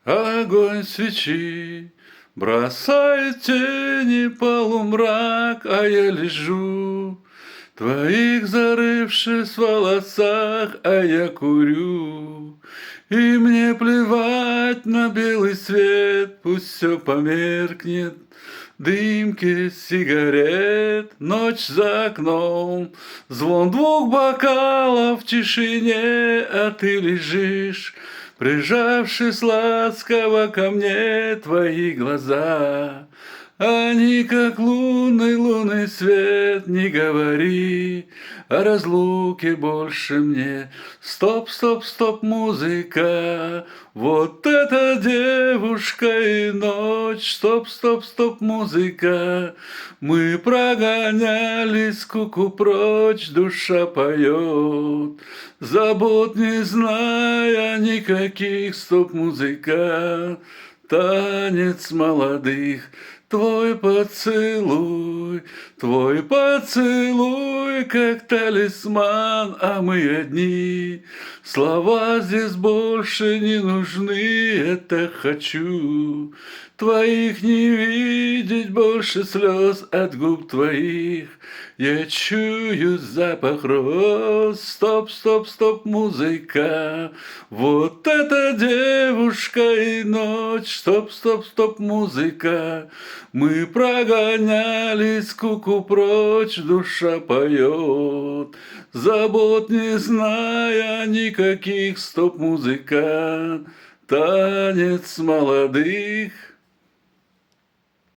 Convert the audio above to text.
Огонь свечи бросает тени полумрак, а я лежу, твоих зарывшись в волосах, а я курю. И мне плевать на белый свет, пусть все померкнет, дымки сигарет, ночь за окном, звон двух бокалов в тишине, а ты лежишь, прижавшись ласково ко мне, твои глаза. Они как лунный свет, не говори о разлуке больше мне. Стоп, стоп, стоп, музыка, вот эта девушка и ночь. Стоп, стоп, стоп, музыка, мы прогоняли скуку прочь, душа поет, забот не зная никаких. Стоп, музыка, танец молодых. Твой поцелуй, как талисман, а мы одни. Слова здесь больше не нужны, это хочу. Твоих не видеть, больше слез от губ твоих. Я чую запах роз. Стоп, стоп, стоп, музыка, вот эта девушка и ночь. Стоп, стоп, стоп, музыка, мы прогоняли скуку прочь, душа поет, забот не зная никаких. Стоп, музыка, танец молодых.